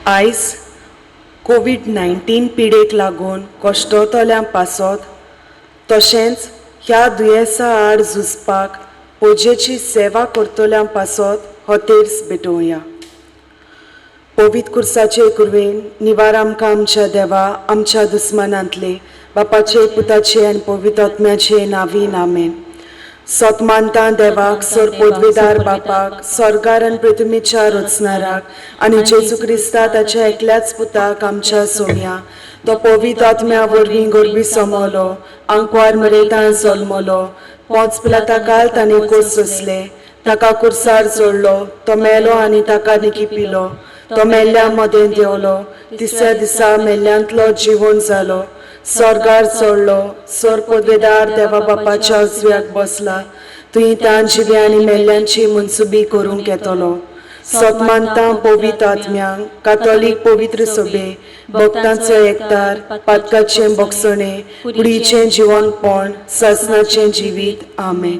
आयज कोविड-19 पिडेक लागून कश्टतल्यां पासत तशेंच ह्या दुयेंसा आड झुजपाक पोजेची सेवा करतल्यां पासत हो तेर्स भेटोवया. पवित्र कुर्साचे कुरवेन निवार आमकां आमच्या देवा आमच्या दुस्मानांतले बापाचे पुताचे आनी पवित्र आत्म्याचे नांवीन आमेन. सतमानता देवाक सर पदवेदार बापाक स्वर्गार आनी पृथ्वीच्या रचणाराक आनी जेजू क्रिस्ता ताच्या एकल्याच पुताक आमच्या सोम्या तो पवित्र आत्म्या वरवीं गरबी समोलो आंकवार मरेता जल्मलो 5 पिलाताकाल ताणें कोस सोंसले ताका कुर्सार जोडलो तो मेलो आनी ताका निकी पिलो तो मेल्ल्या मदें देंवलो तिसऱ्या दिसा मेल्ल्यांतलो जिवंत जालो स्वर्गार चडलो सर पदवेदार देवा बापाच्या उजव्याक बसला तुयें तां जिव्या आनी मेल्ल्यांची मनसुबी करूंक येतलो. सतमानता पवित्र आत्म्यांक कातोलीक पवित्र सभे भक्तांचो एकतार पातकाचें बगसणें कुडीचें जिवनपण ससनाचें जिवीत आमेन.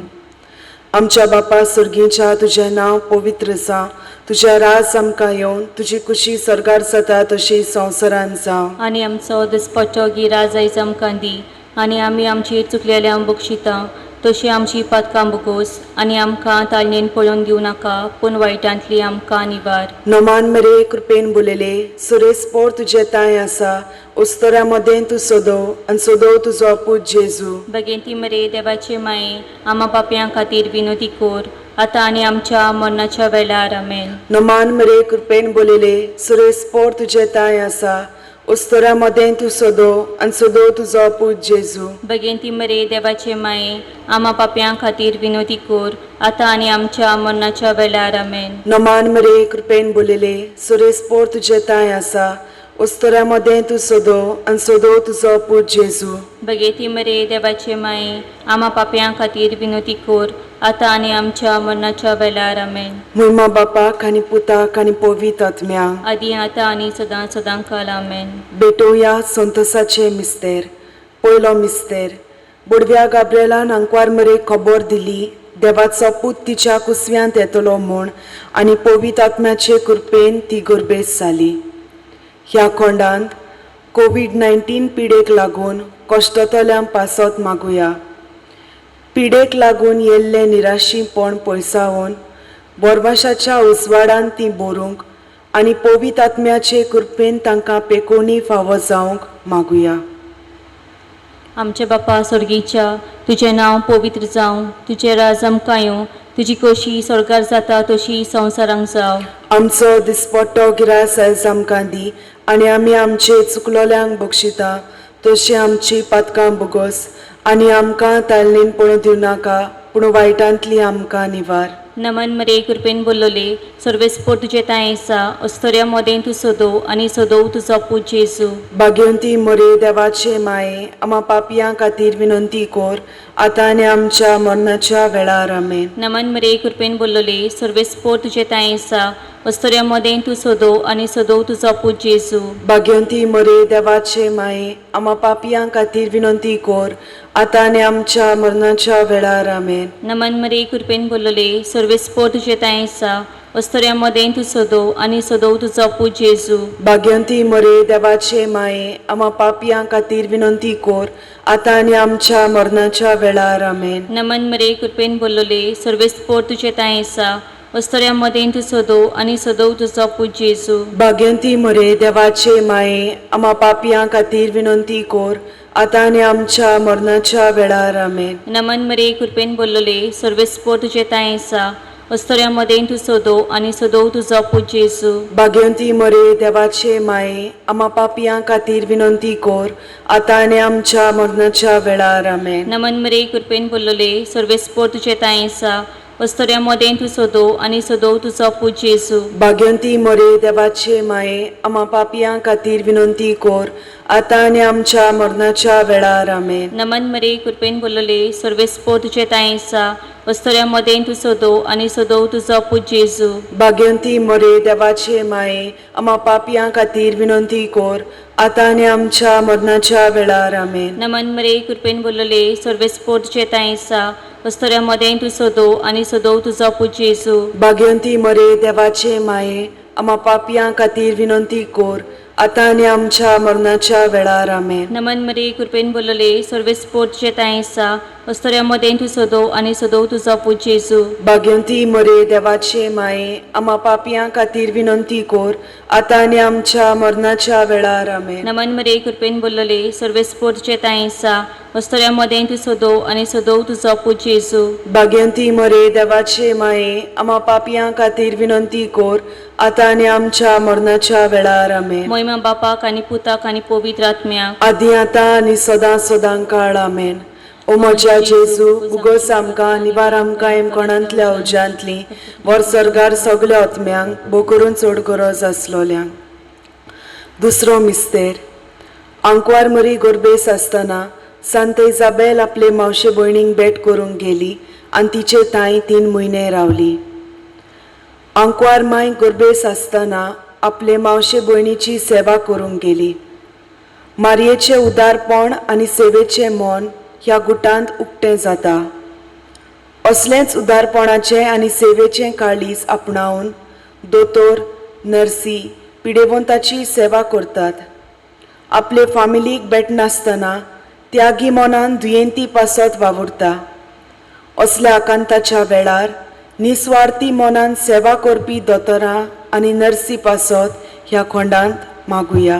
आमच्या बापा सुर्गीच्या तुजें नांव पवित्र जावं तुझ्या राज आमकां येवन तुजी कुशी सर्गार जाता तशी संवसारांत जावं आनी आमचो दिसपट्टो गिराज आयज आमकां दी आनी आमी आमची चुकलेल्यांक बक्षिता तशी आमची पातकां बगोस आनी आमकां ताळणेन पळोवन दिवं नाका पूण वायटांतली आमकां निवार. नोमान मेरे कृपेन बुलेले सुरेस पोर तुजे ताय आसा उस्तोऱ्या मदें तूं सोदव आनी सोदव तुजो पूत जेजू. बेगेंती मरे देवाचे माये आमा पापयां खातीर विनोदी कोर आतां आनी आमच्या मरणाच्या वेळार आमेन. नोमान मेरे कृपेन बुलेले सुरेस पोर तुजे ताय आसा उस्तोऱ्या मदें तूं सोदव आनी सोदव तुजो पूत जेजू. बेगेंती मरे देवाचे माये आमा पापयां खातीर विनोदी कोर आतां आनी आमच्या मरणाच्या वेळार आमेन. नोमान मेरे कृपेन बुलेले सुरेस पोर तुजे ताय आसा उस्तोऱ्या मदें तूं सोदव आनी सोदव तुजो पूत जेजू. बेगेंती मरे देवाचे माये आमा पापयां खातीर विनोदी कोर आतां आनी आमच्या मरणाच्या वेळार आमेन. महिमा बापाक आनी पुताक आनी पवित्र आत्म्यांक आदी आतां आनी सदां सदांकाल आमेन. भेटोवया संतोसाचे मिस्तेर. पयलो मिस्तेर बुडव्या गाब्रिएलान आंकवार मरे खबर दिली देवाचो पूत तिच्या कुसव्यांत येतलो म्हूण आनी पवित्र आत्म्याचे कृपेन ती गरबेस जाली. ह्या खोंडांत कोविड-19 पिडेक लागून कश्टतल्यां पासत मागुया. पिडेक लागून येल्ले निराशीपण पयसावन बोरवाशाच्या उजवाडान ती बोरूंक आनी पवित्र आत्म्याचे कृपेन तांकां पेकोवणी फावो जावंक मागुया. आमचे बापा स्वर्गीच्या तुजें नांव पवित्र जावं तुजें राज आमकां येवं तुजी कशी स्वर्गार जाता तशी संवसारांत जावं. आमचो दिसपट्टो गिरास आयज आमकां दी आनी आमी आमचे चुकलोल्यांक बक्षिता तशी आमची पातकां बगोस आनी आमकां ताळणेन पळोवन दिवं नाका पूण वायटांतली आमकां निवार. नमन मरे कृपेन बोल्लोले सर्वेस्पोर तुजे ताय आसा अस्तोऱ्या मदें तूं सोदव आनी सोदव तुजो पूत जेजू. भाग्यवंती मरे देवाचे माये आमा पापयां खातीर विनंती कोर आतां आनी आमच्या मरणाच्या वेळार आमेन. नमन मरे कृपेन बोल्लोले सर्वेस्पोर तुजे ताय आसा अस्तोऱ्या मदें तूं सोदव आनी सोदव तुजो पूत जेजू. भाग्यवंती मरे देवाचे माये आमा पापयां खातीर विनंती कोर आतां आनी आमच्या मरणाच्या वेळार आमेन. नमन मरे कृपेन बोल्लोले सर्वेस्पोर तुजे ताय आसा अस्तोऱ्या मदें तूं सोदव आनी सोदव तुजो पूत जेजू. भाग्यवंती मरे देवाचे माये आमा पापयां खातीर विनंती कोर आतां आनी आमच्या मरणाच्या वेळार आमेन. नमन मरे कृपेन बोल्लोले सर्वेस्पोर तुजे ताय आसा अस्तोऱ्या मदें तूं सोदव आनी सोदव तुजो पूत जेजू. भाग्यवंती मरे देवाचे माये आमा पापयां खातीर विनंती कोर आतां आनी आमच्या मरणाच्या वेळार आमेन. नमन मरे कृपेन बोल्लोले सर्वेस्पोर तुजे ताय आसा अस्तोऱ्या मदें तूं सोदव आनी सोदव तुजो पूत जेजू. भाग्यवंती मरे देवाचे माये आमा पापयां खातीर विनंती कोर आतां आनी आमच्या मरणाच्या वेळार आमेन. नमन मरे कृपेन बोल्लोले सर्वेस्पोर तुजे ताय आसा अस्तोऱ्या मदें तूं सोदव आनी सोदव तुजो पूत जेजू. भाग्यवंती मरे देवाचे माये आमा पापयां खातीर विनंती कोर आतां आनी आमच्या मरणाच्या वेळार आमेन. नमन मरे कृपेन बोल्लोले सर्वेस्पोर तुजे ताय आसा अस्तोऱ्या मदें तूं सोदव आनी सोदव तुजो पूत जेजू. भाग्यवंती मरे देवाचे माये आमा पापयां खातीर विनंती कोर आतां आनी आमच्या मरणाच्या वेळार आमेन. नमन मरे कृपेन बोल्लोले सर्वेस्पोर तुजे ताय आसा अस्तोऱ्या मदें तूं सोदव आनी सोदव तुजो पूत जेजू. भाग्यवंती मरे देवाचे माये आम्हा पापियां खातीर विनंती कोर आतां आनी आमच्या मरणाच्या वेळार आमेन. नमन मरे कृपेन बोलले सर्वेस पोटचे तायसा अस्तऱ्यामध्ये तू सोदो आणि सोदो तुझा पूज जेजू. भाग्यवंती मरे देवाचे माये आम्हा पापियां खातीर विनंती कोर आतां आनी आमच्या मरणाच्या वेळार आमेन. नमन मरे कृपेन बोलले सर्वेस पोटचे तायसा अस्तऱ्यामध्ये तू सोदो आणि सोदो तुझा पूज जेजू. भाग्यवंती मरे देवाचे माये आम्हा पापियां खातीर विनंती कोर आतां आनी आमच्या मरणाच्या वेळार आमेन. मोहिमा बापाक आणि पुताक आणि पवित्र आत्म्याक आदी आतां आनी सदां सदां काळ आमेन. ओ म्हज्या जेजू उगोस आमकां निवार आमकां कोणांतल्या उज्यांतली वर सरगार सगल्या आत्म्यांक भोव करून चड गरज आसलोल्यांक. दुसरो मिस्तेर आंकवार मरी गोरबेस आसतना सांत इजाबेल आपले मावशे भयणीक भेट करूंक गेली आनी तिचे थंय 3 म्हयने रावली. आंकवार माय गोरबेस आसतना आपले मावशे भयणीची सेवा करूंक गेली. मारयेचे उदारपण आनी सेवेचें मोन ह्या गुटांत उक्तें जाता. असलेंच उदारपणाचें आनी सेवेचें काळीज आपणावन दोतोर नर्सी पिडेवंताची सेवा करतात. आपले फामिलीक भेटनासतना त्यागी मोनान दुयेंती पासत वावुरता. असल्या आकांताच्या वेळार निस्वार्थी मोनान सेवा करपी दोतोरां आनी नर्सी पासत ह्या खोंडांत मागुया.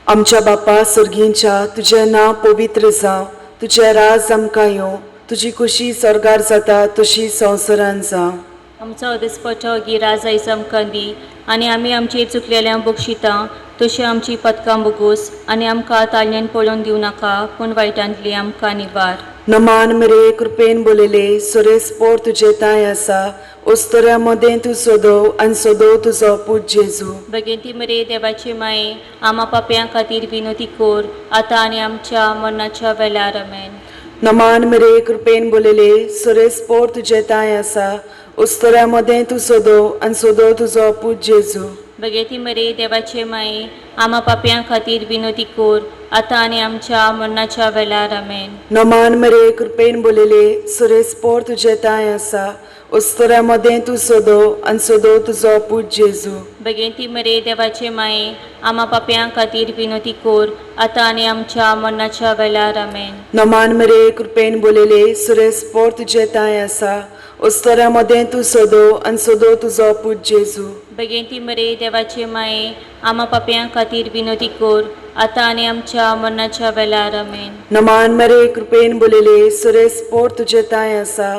आमच्या बापा सुर्गींच्या तुजें नांव पवित्र जावं, तुजें राज आमकां येवं, तुजी खुशी स्वर्गार जाता तशी संवसारांत जावं. आमचो दिसपटो गिराज आयज आमकां दी आनी आमी आमची चुकलेल्या बक्षितां तशी आमची पदकां बगूस आनी आमकां ताळयेन पळोवन दिवं नाका पूण वायटांतली आमकां निवार. नमान मेरे कृपेन बोलेले सुरेस पोर तुजे ताय आसा उस्तऱ्या मदें तूं सोदव आनी सोदव तुजो पूज जेजू. भगिनी मरे देवाचे माये आम्हा पाप्यां खातीर विनोती कोर आतां आनी आमच्या मरणाच्या वेळार आमेन. नमान मेरे कृपेन बोलेले सुरेस पोर तुजे ताय आसा उस्तऱ्या मदें तूं सोदव आनी सोदव तुजो पूज जेजू. भगिनी मरे देवाचे माये आम्हा पाप्यां खातीर विनोती कोर आतां आनी आमच्या मरणाच्या वेळार आमेन. नमान मेरे कृपेन बोलेले सुरेस पोर तुजे ताय आसा उस्तऱ्या मदें तूं सोदव आनी सोदव तुजो पूज जेजू. भगिनी मरे देवाचे माये आम्हा पाप्यां खातीर विनोती कोर आतां आनी आमच्या मरणाच्या वेळार आमेन. नमान मेरे कृपेन बोलेले सुरेस पोर तुजे ताय आसा उस्तऱ्या मदें तूं सोदव आनी सोदव तुजो पूज जेजू. भगिनी मरे देवाचे माये आम्हा पाप्यां खातीर विनोती कोर आतां आनी आमच्या मरणाच्या वेळार आमेन. नमान मेरे कृपेन बोलेले सुरेस पोर तुजे ताय आसा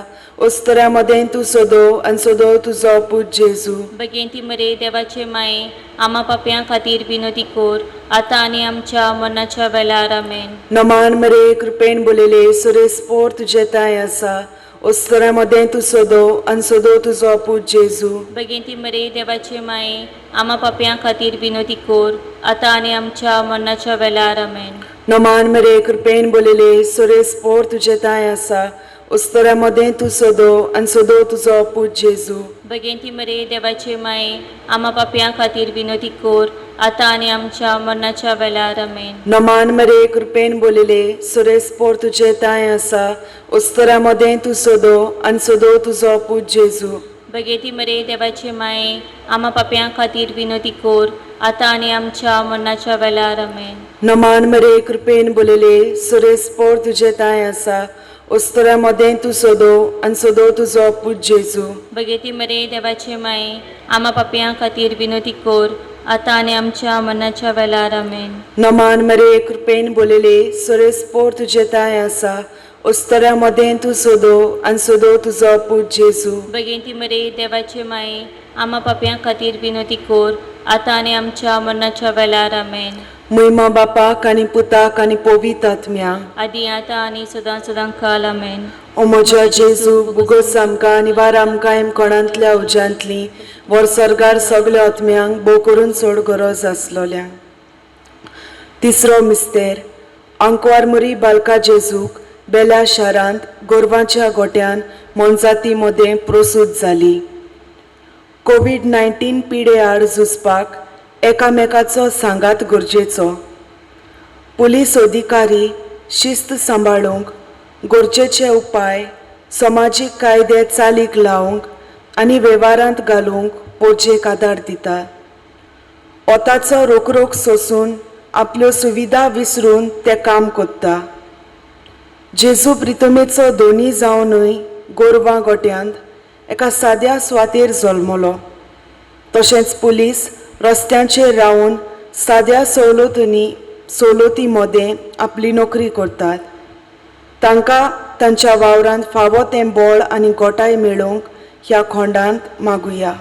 उस्तऱ्या मदें तूं सोदव आनी सोदव तुजो पूज जेजू. भगिनी मरे देवाचे माये आम्हा पाप्यां खातीर विनोती कोर आतां आनी आमच्या मरणाच्या वेळार आमेन. नमान मेरे कृपेन बोलेले सुरेस पोर तुजे ताय आसा उस्तऱ्या मदें तूं सोदव आनी सोदव तुजो पूज जेजू. भगिनी मरे देवाचे माये आम्हा पाप्यां खातीर विनोती कोर आतां आनी आमच्या मरणाच्या वेळार आमेन. नमान मेरे कृपेन बोलेले सुरेस पोर तुजे ताय आसा उस्तऱ्या मदें तूं सोदव आनी सोदव तुजो पूज जेजू. भगिनी मरे देवाचे माये आम्हा पाप्यां खातीर विनोती कोर आतां आनी आमच्या मरणाच्या वेळार आमेन. नमान मेरे कृपेन बोलेले सुरेस पोर तुजे ताय आसा उस्तऱ्या मदें तूं सोदव आनी सोदव तुजो पूज जेजू. भगिनी मरे देवाचे माये आम्हा पाप्यां खातीर विनोती कोर आतां आनी आमच्या मरणाच्या वेळार आमेन. नमान मेरे कृपेन बोलेले सुरेस पोर तुजे ताय आसा उस्तऱ्या मदें तूं सोदव आनी सोदव तुजो पूज जेजू. भगिनी मरे देवाचे माये आम्हा पाप्यां खातीर विनोती कोर आतां आनी आमच्या मरणाच्या वेळार आमेन. नमान मेरे कृपेन बोलेले सुरेस पोर तुजे ताय आसा उस्तऱ्या मदें तूं सोदव आनी सोदव तुजो पूज जेजू. भगिनी मरे देवाचे माये आम्हा पाप्यां खातीर विनोती कोर आतां आनी आमच्या मरणाच्या वेळार आमेन. महिमा बापाक आनी पुताक आनी पवित्र आत्म्यांक आदी आतां आनी सदां सदां काल आमेन. ओ म्हज्या जेजू बुगोस आमकां निवार आमकां कोणांतल्या उज्यांतली वर सरगार सगल्या आत्म्यांक भोव करून चड गरज आसलोल्यांक. तिसरो मिस्तेर आंकवार मरी बालका जेजूक बेल्या शारांत गोरवांच्या गोट्यान मोनजाती मदें प्रसूत जाली. कोविड-19 पिडे आड झुजपाक एकामेकाचो सांगात गरजेचो. पुलीस अधिकारी शिस्त सांबाळूंक गरजेचे उपाय समाजीक कायदे चालीक लावंक आनी वेव्हारांत घालूंक पोरचेक आदार दिता. ओताचो रोखरोख सोसून आपल्यो सुविधा विसरून ते काम कोत्ता. जेजू प्रितमेचो दोनी जावनूय गोरवां गोट्यांत एका साद्या सुवातेर जल्मलो. तशेंच पुलीस रस्त्यांचेर रावन साद्या सवलती मदें आपली नोकरी करतात. तांकां तांच्या वावरांत फावो तें बळ आनी गोटाय मेळोवंक ह्या खोंडांत मागुया.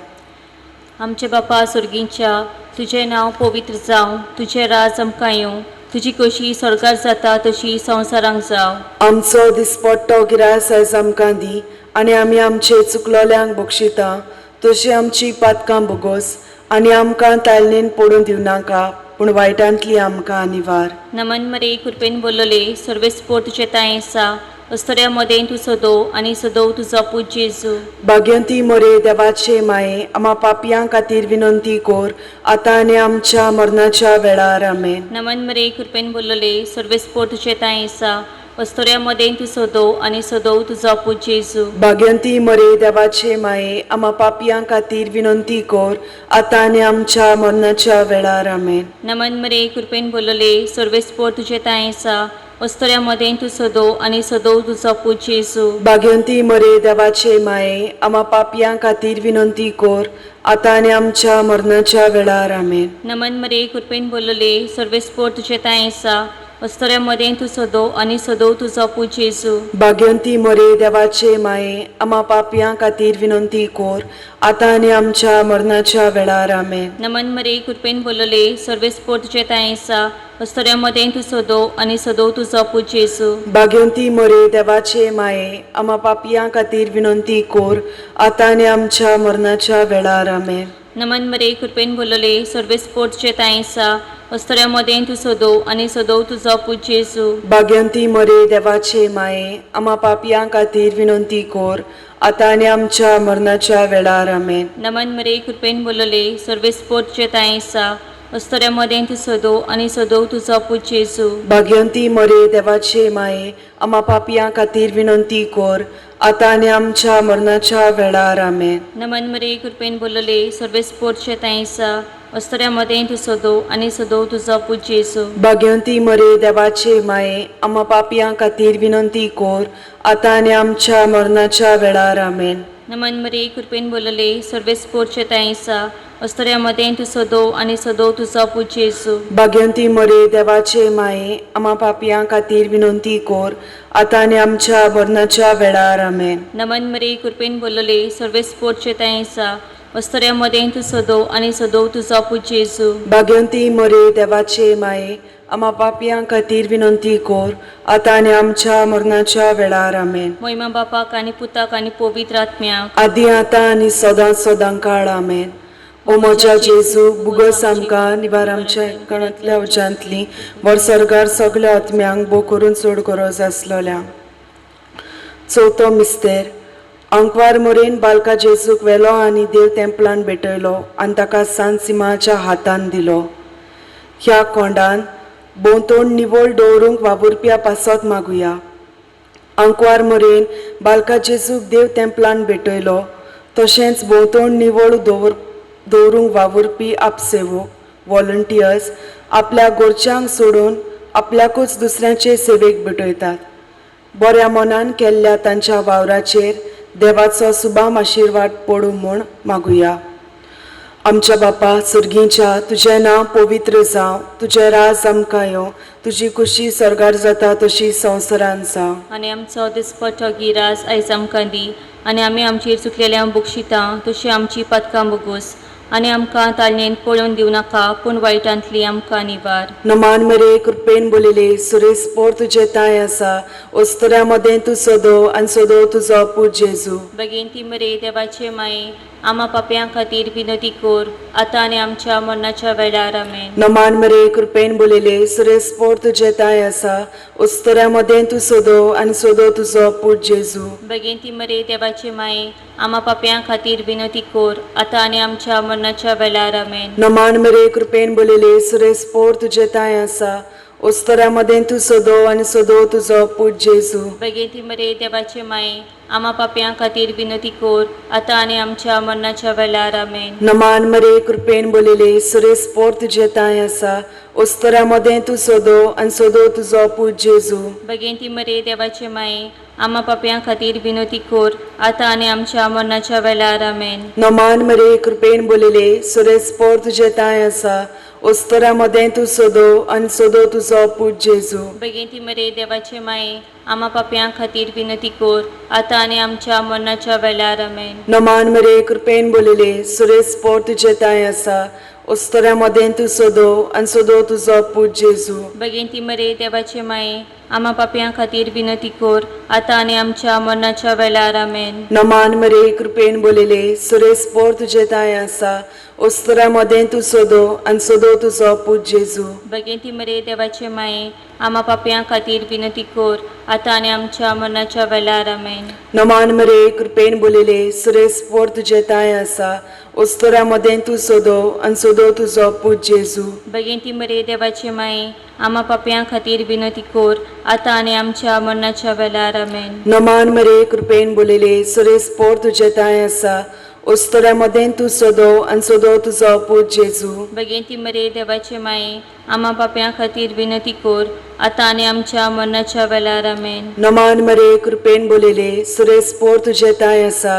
आमचे बापा सुर्गींच्या, तुझें नांव पवित्र जावं, तुझें राज आमकां येवं, तुजी कशी स्वर्गार जाता तशी संवसारांत जावं. आमचो दिसपट्टो गिरास आयज आमकां दी, आनी आमी आमचे चुकलोल्यांक बक्षिता तशी आमची पातकां बोगोस, आनी आमकां ताळणेन पडून दिवनाका, पूण वायटांतली आमकां आनिवार. नमन मरे कृपेन बोलले, सर्वेस्पोर तुझे ताय आसा, अस्तऱ्या मदें तूं सदो आनी सदो तुजो पूत जेजू. भाग्यवंती मोरे देवाचे माये, आम्हा पापयां खातीर विनंती कोर, आतां आनी आमच्या मरणाच्या वेळार आमेन. नमन मरे कृपेन बोलले, सर्वेस्पोर तुझे ताय आसा, अस्तऱ्या मदें तूं सदो आनी सदो तुजो पूत जेजू. भाग्यवंती मोरे देवाचे माये, आम्हा पापयां खातीर विनंती कोर, आतां आनी आमच्या मरणाच्या वेळार आमेन. नमन मरे कृपेन बोलले, सर्वेस्पोर तुझे ताय आसा, अस्तऱ्या मदें तूं सदो आनी सदो तुजो पूत जेजू. भाग्यवंती मोरे देवाचे माये, आम्हा पापयां खातीर विनंती कोर, आतां आनी आमच्या मरणाच्या वेळार आमेन. नमन मरे कृपेन बोलले, सर्वेस्पोर तुझे ताय आसा, अस्तऱ्या मदें तूं सदो आनी सदो तुजो पूत जेजू. भाग्यवंती मोरे देवाचे माये, आम्हा पापयां खातीर विनंती कोर, आतां आनी आमच्या मरणाच्या वेळार आमेन. नमन मरे कृपेन बोलले, सर्वेस्पोर तुझे ताय आसा, अस्तऱ्या मदें तूं सदो आनी सदो तुजो पूत जेजू. भाग्यवंती मोरे देवाचे माये, आम्हा पापयां खातीर विनंती कोर, आतां आनी आमच्या मरणाच्या वेळार आमेन. नमन मरे कृपेन बोलले, सर्वेस्पोर तुझे ताय आसा, अस्तऱ्या मदें तूं सदो आनी सदो तुजो पूत जेजू. भाग्यवंती मोरे देवाचे माये, आम्हा पापयां खातीर विनंती कोर, आतां आनी आमच्या मरणाच्या वेळार आमेन. नमन मरे कृपेन बोलले, सर्वेस्पोर तुझे ताय आसा, अस्तऱ्या मदें तूं सदो आनी सदो तुजो पूत जेजू. भाग्यवंती मोरे देवाचे माये, आम्हा पापयां खातीर विनंती कोर, आतां आनी आमच्या मरणाच्या वेळार आमेन. नमन मरे कृपेन बोलले, सर्वेस्पोर तुझे ताय आसा, अस्तऱ्या मदें तूं सदो आनी सदो तुजो पूत जेजू. भाग्यवंती मोरे देवाचे माये, आम्हा पापयां खातीर विनंती कोर, आतां आनी आमच्या मरणाच्या वेळार आमेन. नमन मरे कृपेन बोलले, सर्वेस्पोर तुझे ताय आसा, अस्तऱ्या मदें तूं सदो आनी सदो तुजो पूत जेजू. भाग्यवंती मोरे देवाचे माये, आम्हा पापयां खातीर विनंती कोर, आतां आनी आमच्या मरणाच्या वेळार आमेन. नमन मरे कृपेन बोलले, सर्वेस्पोर तुझे ताय आसा, अस्तऱ्या मदें तूं सदो आनी सदो तुजो पूत जेजू. भाग्यवंती मोरे देवाचे माये, आम्हा पापयां खातीर विनंती कोर, आतां आनी आमच्या मरणाच्या वेळार आमेन. महिमा बापाक आनी पुताक आनी पवित्र आत्म्याक, आदी आतां आनी सदां काळ आमेन. ओ म्हज्या जेजू, बुगस आमकां निवार आमच्या कणांतल्या उज्यांतली वर सरगार सगल्या आत्म्यांक भोव करून चड गरज आसलोल्या. चवथो मिस्तेर. अंकवार मोरेन बालका जेजूक वेलो आनी देव तेंपलान भेटयलो आनी ताका सांत सिमाच्या हातान दिलो. ह्या कोंडान भोंवतोंड निवळ दवरूंक वावुरप्या पासत मागुया. अंकवार मोरेन बालका जेजूक देव तेंपलान भेटयलो, तशेंच भोंवतोंड निवळ दवरूंक वावुरपी आपसेवक व्हॉलंटियर्स आपल्या गोरच्यांक सोडून आपल्याकूच दुसऱ्यांचे सेवेक भेटयतात. बऱ्या मनान केल्ल्या तांच्या वावराचेर देवाचो सुबाम आशिर्वाद पडूं म्हूण मागुया. आमच्या बापा सुर्गींच्या, तुजें नांव पवित्र जावं, तुजें राज आमकां येवं, तुजी खुशी सरगार जाता तशी संवसारांत जावं. आनी आमचो दिसपट्टो गिरास आयज आमकां दी, आनी आमी आमचेर चुकलेल्यांक बक्षिता तशी आमची पातकां बोगोस, आनी आमकां ताळणेन पळोवन दिवं नाका, पूण वायटांतली आमकां निवार. नमान मेरे कृपेन बोलिले, सुरेश पोर तुजे ताय आसा, ओस्तऱ्या मदें तूं सदो आनी सदो तुजो पूत जेजू. बेगीन ती मरे देवाचे माये, आम्हा पापयां खातीर विनंती कोर, आतां आनी आमच्या मरणाच्या वेळार आमेन. नमान मेरे कृपेन बोलिले, सुरेश पोर तुजे ताय आसा, ओस्तऱ्या मदें तूं सदो आनी सदो तुजो पूत जेजू. बेगीन ती मरे देवाचे माये, आम्हा पापयां खातीर विनंती कोर, आतां आनी आमच्या मरणाच्या वेळार आमेन. नमान मेरे कृपेन बोलिले, सुरेश पोर तुजे ताय आसा, ओस्तऱ्या मदें तूं सदो आनी सदो तुजो पूत जेजू. बेगीन ती मरे देवाचे माये, आम्हा पापयां खातीर विनती कोर आतां आनी आमच्या मरणाच्या वेळार आमेन. नमान मरे कृपेन बोलिले सुरेश पोर तुझे ताय आसा उस्तोऱ्या मदें तूं सोदो आनी सोदो तुजो पूज जेजू. बेगीन ती मरे देवाचे माये आम्हा पापयां खातीर विनती कोर आतां आनी आमच्या मरणाच्या वेळार आमेन. नमान मरे कृपेन बोलिले सुरेश पोर तुझे ताय आसा उस्तोऱ्या मदें तूं सोदो आनी सोदो तुजो पूज जेजू. बेगीन ती मरे देवाचे माये आम्हा पापयां खातीर विनती कोर आतां आनी आमच्या मरणाच्या वेळार आमेन. नमान मरे कृपेन बोलिले सुरेश पोर तुझे ताय आसा उस्तोऱ्या मदें तूं सोदो आनी सोदो तुजो पूज जेजू. बेगीन ती मरे देवाचे माये आम्हा पापयां खातीर विनती कोर आतां आनी आमच्या मरणाच्या वेळार आमेन. नमान मरे कृपेन बोलिले सुरेश पोर तुझे ताय आसा उस्तोऱ्या मदें तूं सोदो आनी सोदो तुजो पूज जेजू. बेगीन ती मरे देवाचे माये आम्हा पापयां खातीर विनती कोर आतां आनी आमच्या मरणाच्या वेळार आमेन. नमान मरे कृपेन बोलिले सुरेश पोर तुझे ताय आसा उस्तोऱ्या मदें तूं सोदो आनी सोदो तुजो पूज जेजू. बेगीन ती मरे देवाचे माये आम्हा पापयां खातीर विनती कोर आतां आनी आमच्या मरणाच्या वेळार आमेन. नमान मरे कृपेन बोलिले सुरेश पोर तुझे ताय आसा उस्तोऱ्या मदें तूं सोदो आनी सोदो तुजो पूज जेजू. बेगीन ती मरे देवाचे माये आम्हा पापयां खातीर विनती कोर आतां आनी आमच्या मरणाच्या वेळार आमेन. नमान मरे कृपेन बोलिले सुरेश पोर तुझे ताय आसा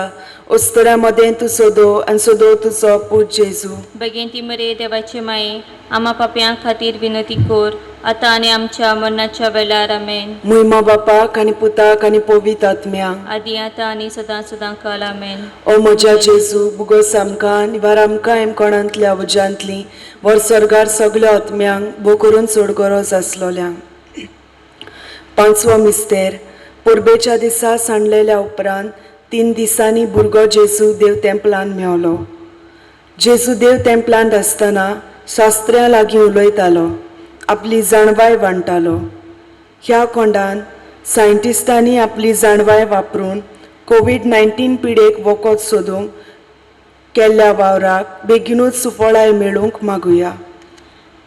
उस्तोऱ्या मदें तूं सोदो आनी सोदो तुजो पूज जेजू. बेगीन ती मरे देवाचे माये आम्हा पापयां खातीर विनती कोर आतां आनी आमच्या मरणाच्या वेळार आमेन. मुइमा बापाक आनी पुताक आनी पवित्र आत्म्यांक आदी आतां आनी सदां सदां काल आमेन. ओ म्हज्या जेजू बुगोस आमकां निवार आमकां हेमकोणांतल्या उज्यांतली वर सरगार सगल्या आत्म्यांक बो करून चड गरज आसलोल्यांक. पांचवो मिस्तेर पुर्बेच्या दिसा सांडलेल्या उपरांत 3 दिसांनी भुरगो जेजू देव तेंपलान मेवलो. जेजू देव तेंपलांत आसतना शास्त्र्यां लागीं उलयतालो आपली जाणवाय वांटतालो. ह्या कोंडान सायंटिस्टांनी आपली जाणवाय वापरून कोविड-19 पिडेक वखद सोदूंक केल्ल्या वावराक बेगीनूच सुफळाय मेळूंक मागुया.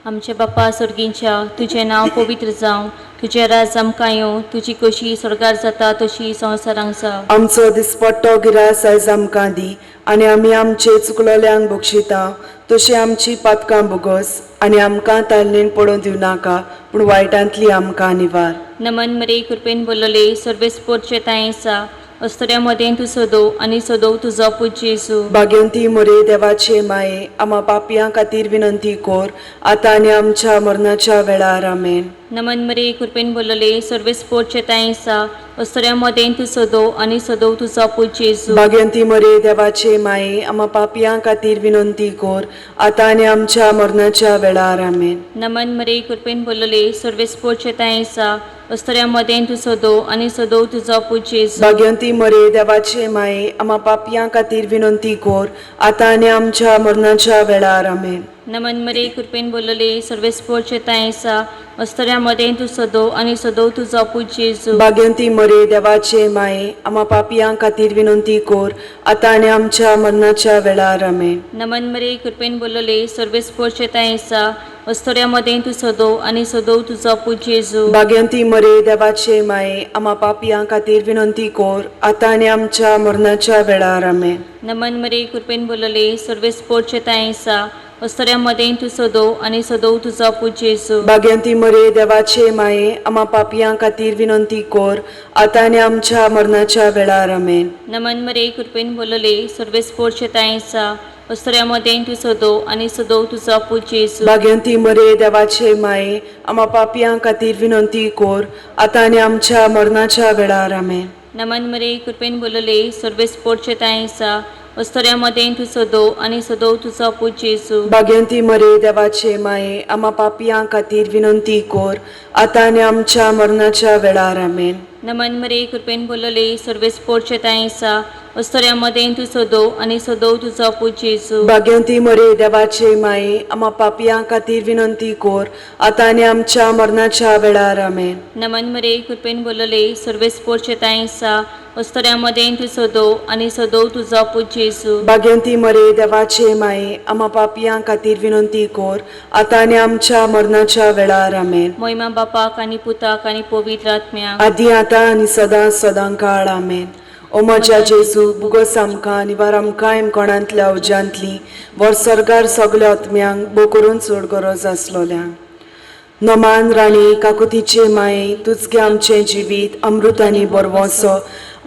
आमचे बापा सर्गींच्या तुझें नांव पवित्र जावं, तुजें राज आमकां येवं, तुजी कशी स्वर्गार जाता तशी संवसारांत जावं. आमचो दिसपट्टो गिरास आयज आमकां दी आनी आमी आमचे चुकलोल्यांक बक्षिता तशी आमची पातकां बुगोस आनी आमकां तालणेन पडोवन दिवं नाका पूण वायटांतली आमकां निवार. नमन मरे कृपेन बोलले सर्वेस पोरचे ताय आसा अस्तऱ्या मदें तूं सोदो आनी सोदो तुजो पूज जेजू. भाग्यवंती मोरे देवाचे माये आम्हा पापयां खातीर विनंती कोर आतां आनी आमच्या मरणाच्या वेळार आमेन. नमन मरे कृपेन बोलले सर्वेस पोरचे ताय आसा अस्तऱ्या मदें तूं सोदो आनी सोदो तुजो पूज जेजू. भाग्यवंती मोरे देवाचे माये आम्हा पापयां खातीर विनंती कोर आतां आनी आमच्या मरणाच्या वेळार आमेन. नमन मरे कृपेन बोलले सर्वेस पोरचे ताय आसा अस्तऱ्या मदें तूं सोदो आनी सोदो तुजो पूज जेजू. भाग्यवंती मोरे देवाचे माये आम्हा पापयां खातीर विनंती कोर आतां आनी आमच्या मरणाच्या वेळार आमेन. नमन मरे कृपेन बोलले सर्वेस पोरचे ताय आसा अस्तऱ्या मदें तूं सोदो आनी सोदो तुजो पूज जेजू. भाग्यवंती मोरे देवाचे माये आम्हा पापयां खातीर विनंती कोर आतां आनी आमच्या मरणाच्या वेळार आमेन. नमन मरे कृपेन बोलले सर्वेस पोरचे ताय आसा अस्तऱ्या मदें तूं सोदो आनी सोदो तुजो पूज जेजू. भाग्यवंती मोरे देवाचे माये आम्हा पापयां खातीर विनंती कोर आतां आनी आमच्या मरणाच्या वेळार आमेन. नमन मरे कृपेन बोलले सर्वेस पोरचे ताय आसा अस्तऱ्या मदें तूं सोदो आनी सोदो तुजो पूज जेजू. भाग्यवंती मोरे देवाचे माये आम्हा पापयां खातीर विनंती कोर आतां आनी आमच्या मरणाच्या वेळार आमेन. नमन मरे कृपेन बोलले सर्वेस पोरचे ताय आसा अस्तऱ्या मदें तूं सोदो आनी सोदो तुजो पूज जेजू. भाग्यवंती मोरे देवाचे माये आम्हा पापयां खातीर विनंती कोर आतां आनी आमच्या मरणाच्या वेळार आमेन. नमन मरे कृपेन बोलले सर्वेस पोरचे ताय आसा अस्तऱ्या मदें तूं सोदो आनी सोदो तुजो पूज जेजू. भाग्यवंती मोरे देवाचे माये आम्हा पापयां खातीर विनंती कोर आतां आनी आमच्या मरणाच्या वेळार आमेन. नमन मरे कृपेन बोलले सर्वेस पोरचे ताय आसा अस्तऱ्या मदें तूं सोदो आनी सोदो तुजो पूज जेजू. भाग्यवंती मोरे देवाचे माये आम्हा पापयां खातीर विनंती कोर आतां आनी आमच्या मरणाच्या वेळार आमेन. नमन मरे कृपेन बोलले सर्वेस पोरचे ताय आसा अस्तऱ्या मदें तूं सोदो आनी सोदो तुजो पूज जेजू. भाग्यवंती मोरे देवाचे माये आम्हा पापयां खातीर विनंती कोर आतां आनी आमच्या मरणाच्या वेळार आमेन. मोहिमा बापाक आनी पुताक आनी पवित्र आत्म्याक आदी आतां आनी सदां सदां काळ आमेन. ओ म्हज्या जेजू बुगस आमकां आनी वार आमकां कोणांतल्या उज्यांतली वर सरकार सगल्या आत्म्यांक बो करून चड गरज आसलोल्यांक नमान राणी काकुतीचे माये तुजगे आमचें जिवीत अमृत आनी बरवोसो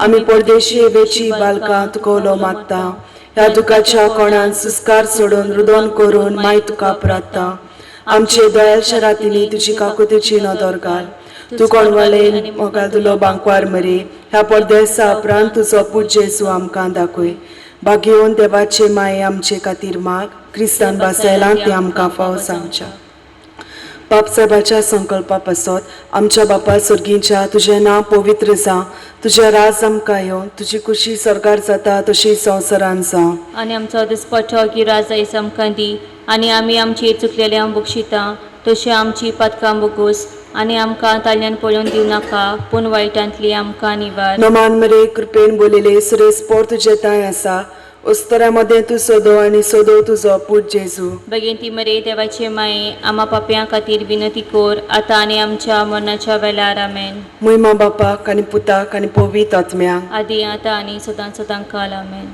आमी परदेशी वेची बालकां तुकोलो मागता ह्या दुखाच्या कोणान सुस्कार सोडून रुदोन करून माय तुका प्रार्थना आमचे दयाळच्या रातींनी तुजी काकुतीची नदर घाल तू कोण वळेन मोगाल तुलो बांकवार मरे ह्या परदेसा उपरांत तुजो पूत जेजू आमकां दाखय भाग्यवन देवाचे माये आमचे खातीर माग क्रिस्तान बासायलां ते आमकां फाव सांगच्या बापसाहेबाच्या संकल्पा पासत आमच्या बापा सर्गीच्या तुझें नांव पवित्र जावं तुझें राज आमकां येवं तुजी खुशी सरकार जाता तशी संवसारांत जावं आनी आमचो दिसपट्टो गिराज आयज आमकां दी आनी आमी आमची चुकलेल्यांक बक्षिता तशी आमची पातकां बगूस आनी आमकां ताल्ल्यान पळोवन दिवं नाका पूण वायटांतली आमकां निवार नमान मरे कृपेन बोलिले सुरेश पोर तुजें ताय आसा उस्तरा मदें तूं सोदो आनी सोदो तुजो पूत जेजू बेगीन ती मरे देवाचे माये आमा पाप्यां खातीर विनंती कोर आतां आनी आमच्या मरणाच्या वेळार आमेन महिमा बापाक आनी पुताक आनी पवित्र आत्म्यांक आदी आतां आनी सदांच सदां काल आमेन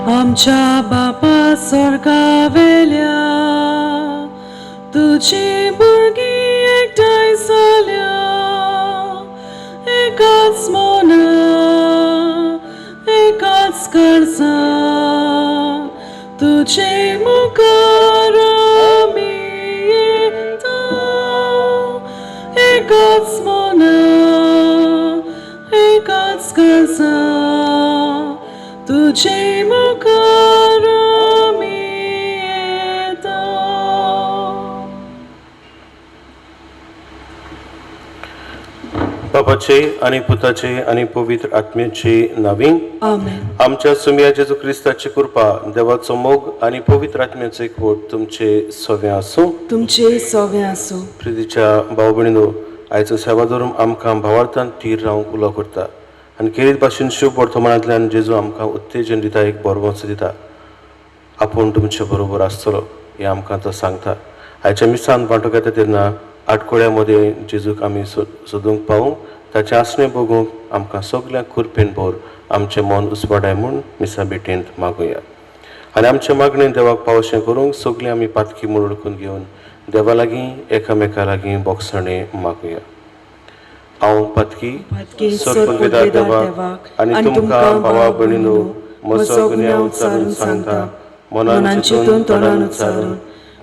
आमच्या बापा स्वर्गावेल्या तुझी भुरगीं एकठांय जाल्या एकाच मोना एकाच काळजा तुझे मुखार आमी येता एकाच मोना एकाच काळजा तुझे मुखार आमी येता बापाचे आणि पुताचे आणि पवित्र आत्म्याचे नावी आमेन आमच्या सुम्या जेजू क्रिस्ताची कृपा देवाचो मोग आणि पवित्र आत्म्याचे एकवट तुमचे सवे आसूं तुमचे सवे आसूं प्रितीच्या भाव भयणीनो आयचो सेवा धरून आमकां भावार्थान थीर रावंक उलो करता आनी खेरीत भाशेन शुभ वर्तमानांतल्यान जेजू आमकां उत्तेजन दिता एक बरोवंसो दिता आपूण तुमचे बरोबर आसतलो हें आमकां तो सांगता आयच्या मिसान वांटो घेता तेन्ना आटकोळ्या मदें जेजूक आमी सोदूंक पावूंक ताचें आसणें बगूंक आमकां सगल्यांक खुरपेन भोर आमचें मन उसवाडाय म्हूण मिसा बेटेंत मागुया आनी आमचे मागणें देवाक पावशें करूंक सगळीं आमी पातकी मुडकून घेवन देवा लागीं एकामेका लागीं बोगसणें मागुया हांव पातकी सोडविदा देवाक आनी तुमकां भावा भयणीनो म्हजो गुन्यांव उच्चारून सांगता मनान चिंतून तोंडान उच्चारून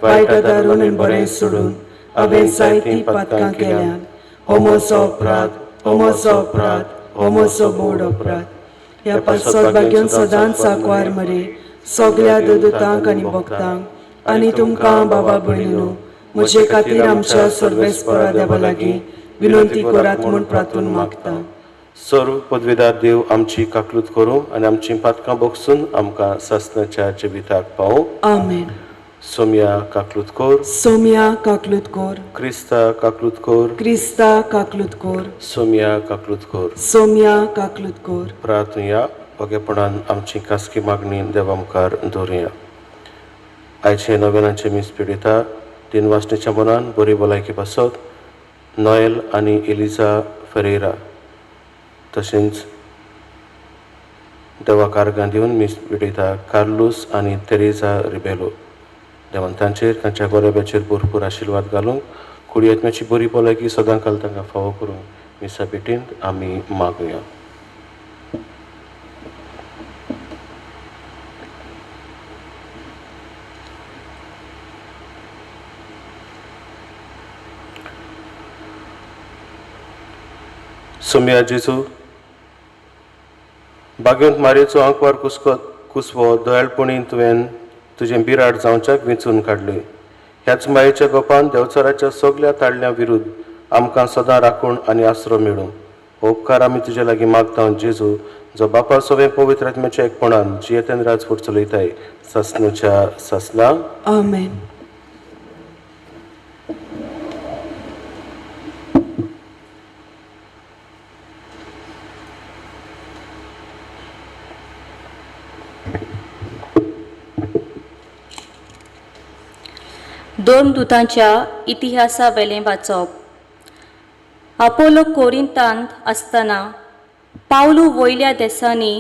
वायटा दारून आनी बरें सोडून हांवें जायतीं पातकां केल्यान हो म्हजो अपराध हो म्हजो अपराध हो म्हजो बोड अपराध ह्या पासत भाग्यान सदांच साकवार मरे सगळ्या दोदोतांक आनी भक्तांक आनी तुमकां बाबा भयणीनो म्हजे खातीर आमच्या सर्वेस्परा देवा लागीं विनंती करात म्हूण प्रार्थून मागता सर्व पदवीदार देव आमची काकलूत करूं आनी आमची पातकां बोगसून आमकां सासणाच्या जिविताक पावूं आमेन सोम्या काकलूत कोर सोम्या काकलूत कोर क्रिस्ता काकलूत कोर क्रिस्ता काकलूत कोर सोम्या काकलूत कोर सोम्या काकलूत कोर प्रार्थुया ओगेपणान आमची खासगी मागणी देवा मुखार दवरुया आयचे नव्यानाचे मीस पिडिता तीन वासणेच्या मनान बरी भलायकी पासत नॉयल आनी एलिझा फेरेरा तशेंच देवा कारगां दिवन विटयता कार्लोस आनी तेरेजा रिबेलो. देवान तांचेर तांच्या गोरेब्याचेर भरपूर आशिर्वाद घालूंक कुडी आत्म्याची बरी भलायकी सदांकाल तांकां फावो करूंक मिसा भेटेंत आमी मागुया. सोम्या जेजू बागेंत मारयेचो आंकवार कुसवो दयाळपणीन तुवें तुजें बिराड जावच्याक वेंचून काडली. ह्याच मायेच्या गोपान देवचाराच्या सगळ्या ताळण्यां विरुद्ध आमकां सदां राखूण आनी आसरो मेळूं. हो उपकार आमी तुजे लागीं मागता जेजू, जो बापा सवें पवित्र आत्म्याच्या एकपणान जियेतेन राजवट चलयताय सासनूच्या सासला. आमेन. दोन दुतांच्या इतिहासा वेलें वाचप. अपोलो कोरिंतांत आसतना पावलू वयल्या देसांनी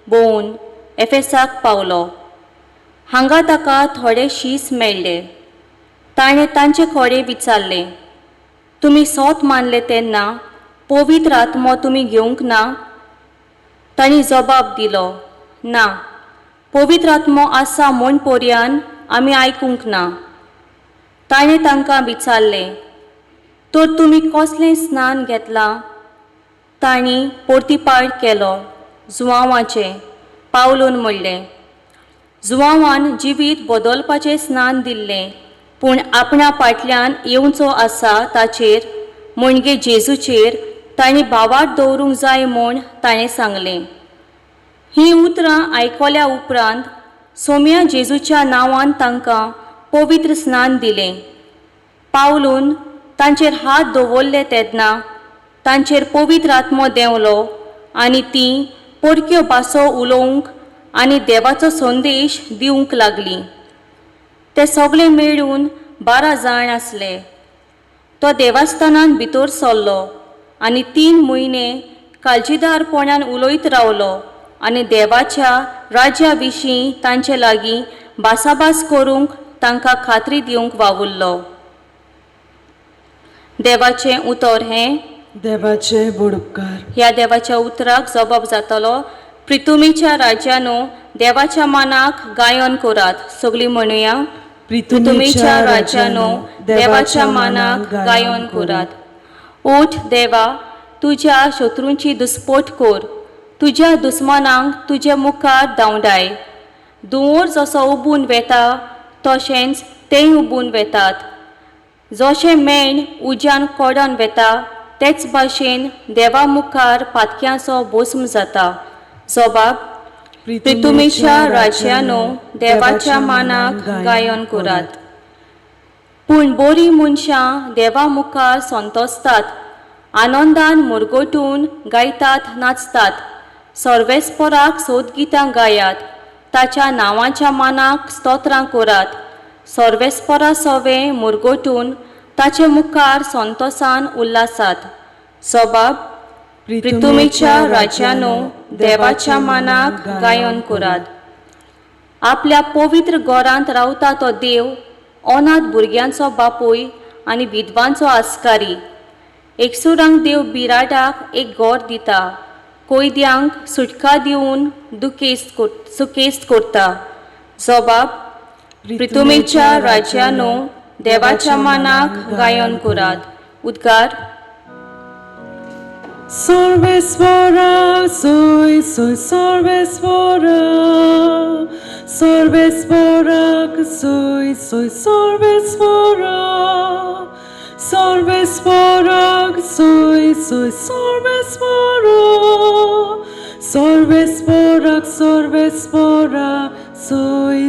भोंवून एफेसाक पावलो. हांगा ताका थोडे शीस मेळ्ळे. ताणें तांचे खोडे विचारले, तुमी सोत मानले तेन्ना पवित्र आत्मो तुमी घेवंक ना? तांणी जबाब दिलो, ना, पवित्र आत्मो आसा म्हूण पर्यान आमी आयकूंक ना. ताणें तांकां विचारले, तर तुमी कसलें स्नान घेतलां? तांणी परतीपाड केलो, जुवांवाचें. पावलून म्हणलें, जुवांवान जिवीत बदलपाचें स्नान दिल्लें, पूण आपणा फाटल्यान येवचो आसा ताचेर म्हणजे जेजूचेर तांणी भावार्थ दवरूंक जाय म्हूण ताणें सांगलें. हीं उतरां आयकल्या उपरांत सोम्या जेजूच्या नांवान तांकां पवित्र स्नान दिलें. पावलून तांचेर हात दवरले तेन्ना तांचेर पवित्र आत्मो देंवलो आनी तीं परक्यो भासो उलोवंक आनी देवाचो संदेश दिवंक लागलीं. ते सगळे मेळून 12 जाण आसले. तो देवस्थानांत भितर सरलो आनी 3 म्हयने काळजीदारपणान उलयत रावलो आनी देवाच्या राज्या विशीं तांचे लागीं भासाभास करूंक तांकां खात्री दिवंक वावुरलो. देवाचें उतर हें. देवाचे व्हड उपकार. ह्या देवाच्या उतराक जबाब जातलो, प्रितुमीच्या राज्यानो देवाच्या मानाक गायन करात. सगळीं म्हणुया, प्रितुमीच्या राज्यानो देवाच्या मानाक गायन करात. ओठ देवा, तुज्या शत्रूंची दुस्पट कर. तुज्या दुस्मानांक तुजे मुखार धांवडाय. दोंगर जसो उबून वेता तशेंच तें उबून वेतात. जशें मेण उज्यान कोडोन वेता तेच भाशेन देवा मुखार पातक्यांचो भस्म जाता. जबाब, प्रितुमीच्या राज्यानो देवाच्या मानाक गायन करात. पूण बरी मनशां देवा मुखार संतोसतात, आनंदान मुरगोटून गायतात, नाचतात. सर्वेस्पराक सोदगितां गायात, ताच्या नांवाच्या मानाक स्तोत्रां करात. सर्वेस्परा सवें मुरगोटून ताचे मुखार संतोसान उल्हासात. जबाब, प्रितुमीच्या राज्यानो देवाच्या मानाक गायन करात. आपल्या पवित्र घरांत रावता तो देव अनाथ भुरग्यांचो बापूय आनी विधवांचो आस्कारी. एकसुरांक देव बिराडाक एक घर दिता. कोयद्यांक सुटका दिवन सुकेस्त करता. जबाब, प्रितुमीच्या राज्यानो देवाच्या मानाक गायन करात. उद्गार. Sorvesvara, soy sorvesvara, sorvesvara, soy sorvesvara, sorvesvara, soy sorvesvara, sorvesvara, soy.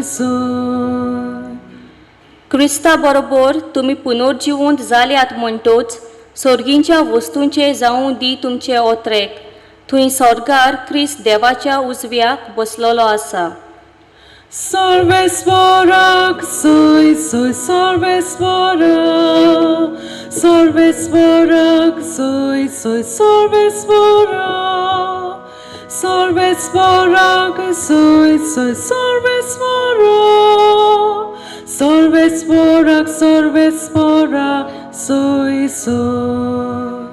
Crysta बरोबर तुमी पुनर्जिवंत जाल्यात म्हणटोच सर्गींच्या वस्तूंचे जावं दी तुमचे ओत्रेक. थंय स्वर्गार क्रिस्त देवाच्या उजव्याक बसलेलो आसा. सर्वेश्वराक सोय सोय सर्वेश्वरा सर्वेश्वराक सोय सोय सर्वेश्वरा सर्वेश्वराक सोय सोय सर्वेश्वरा सर्वेश्वराक सर्वेश्वरा सोय सोय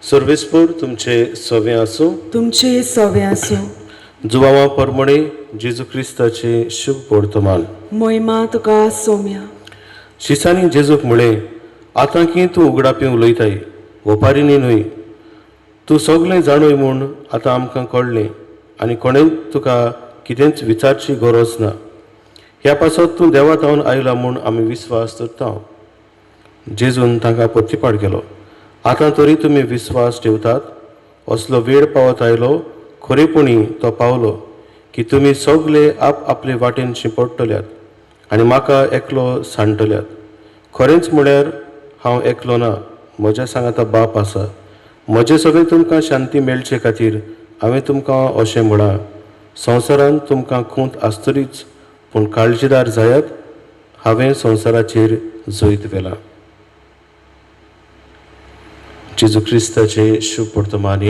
सर्वेस्पर तुमचे सवे आसूं. तुमचे सवे आसूं. जुवामा परमणे जेजू क्रिस्ताचे शुभ वर्तमान. मोहिमा तुका सोम्या. शिसांनी जेजूक म्हळें, आतां की तूं उगडापी उलयताय, ओपारीनी न्हय. तूं सगळें जाणूय म्हूण आतां आमकां कळ्ळें आनी कोणेंय तुका कितेंच विचारची गरज ना. ह्या पासत तूं देवात जावन आयला म्हूण आमी विस्वास करता. जेजून तांकां प्रतिपाड केलो, आतां तरी तुमी विस्वास ठेवतात. असलो वेळ पावत आयलो, खरेपणी तो पावलो की तुमी सगळे आपले वाटेन शिंपडटल्यात आनी म्हाका एकलो सांडटल्यात. खरेंच म्हळ्यार हांव एकलो ना, म्हज्या सांगाता बाप आसा. म्हजे सगळे तुमकां शांती मेळचे खातीर हांवें तुमकां अशें म्हणा. संवसारांत तुमकां खूंत आसतलीच, पूण काळजीदार जायात, हांवें संवसाराचेर जैत व्हेलां. जेजू क्रिस्ताचे शुभ वर्तमान.